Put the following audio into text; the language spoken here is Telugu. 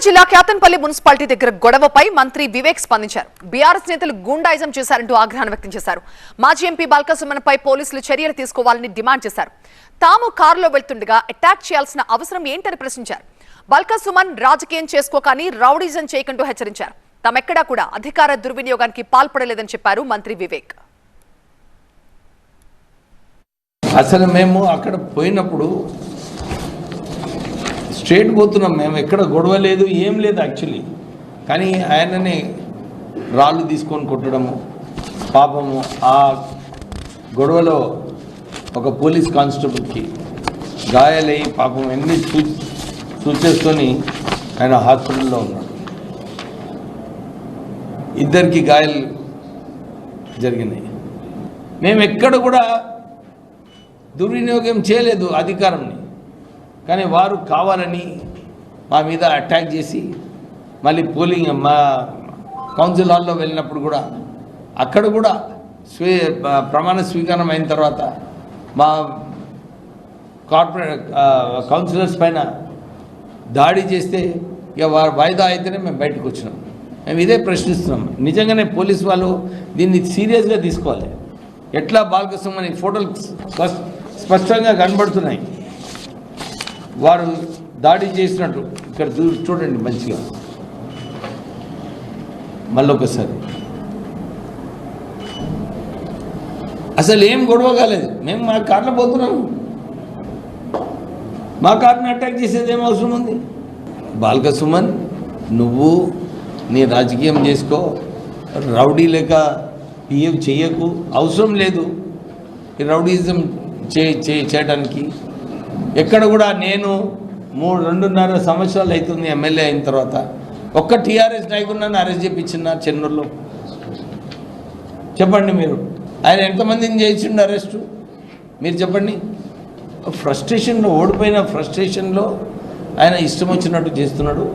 జిల్లా క్యాతన్పల్లి మున్సిపాలిటీ దగ్గర గొడవపై మంత్రి వివేక్ స్పందించారు. బీఆర్ఎస్ నేతలు గూండాయిజం చేశారంటూ ఆగ్రహాన్ని వ్యక్తం చేశారు. మాజీ ఎంపీ బాల్కసుమన్పై పోలీసులు చర్యలు తీసుకోవాలని డిమాండ్ చేశారు. తాము కారులో వెళ్తుండగా అటాక్ చేయాల్సిన అవసరం ఏంటని ప్రశ్నించారు. బాల్కసుమన్ రాజకీయం చేసుకోకని రౌడీజం చేయకంటూ హెచ్చరించారు. తామెక్కడా కూడా అధికార దుర్వినియోగానికి పాల్పడలేదని చెప్పారు మంత్రి వివేక్. అసలు మేము అక్కడ పోయినప్పుడు స్ట్రేట్ పోతున్నాం, మేము ఎక్కడ గొడవ లేదు, ఏం లేదు యాక్చువల్లీ. కానీ ఆయననే రాళ్ళు తీసుకొని కొట్టడము, పాపము ఆ గొడవలో ఒక పోలీస్ కానిస్టేబుల్కి గాయాలయ్యి పాపం ఎన్ని సూచేసుకొని ఆయన హాస్పిటల్లో ఉన్నాడు. ఇద్దరికి గాయాలు జరిగినాయి. మేము ఎక్కడ కూడా దుర్వినియోగం చేయలేదు అధికారంని. కానీ వారు కావాలని మా మీద అటాక్ చేసి మళ్ళీ పోలింగ్ మా కౌన్సిల్ హాల్లో వెళ్ళినప్పుడు కూడా అక్కడ కూడా ప్రమాణ స్వీకారం అయిన తర్వాత మా కార్పొరేట్ కౌన్సిలర్స్ పైన దాడి చేస్తే ఇక వారు వాయిదా అయితేనే మేము బయటకు వచ్చినాం. మేము ఇదే ప్రశ్నిస్తున్నాం. నిజంగానే పోలీసు వాళ్ళు దీన్ని సీరియస్గా తీసుకోవాలి. ఎట్లా బాల్కసుమన్ ఫోటోలు స్పష్టంగా కనబడుతున్నాయి వారు దాడి చేసినట్టు. ఇక్కడ చూడండి మంచిగా మళ్ళొకసారి. అసలు ఏం గొడవ కాలేదు. మేము మా కార్లో పోతున్నాము, మా కార్ని అటాక్ చేసేది ఏం అవసరం ఉంది? బాల్కసుమన్, నువ్వు నీ రాజకీయం చేసుకో, రౌడీ లేక బిహేవ్ చేయకు, అవసరం లేదు ఈ రౌడీజం చేయడానికి. ఎక్కడ కూడా నేను 2.5 సంవత్సరాలు అవుతుంది ఎమ్మెల్యే అయిన తర్వాత ఒక్క టీఆర్ఎస్ నాయకుడిని అరెస్ట్ చేయించిన చెన్నూరులో. చెప్పండి మీరు, ఆయన ఎంతమందిని చేయించిండు అరెస్టు? మీరు చెప్పండి. ఫ్రస్ట్రేషన్లో, ఓడిపోయిన ఫ్రస్ట్రేషన్లో ఆయన ఇష్టం వచ్చినట్టు చేస్తున్నాడు.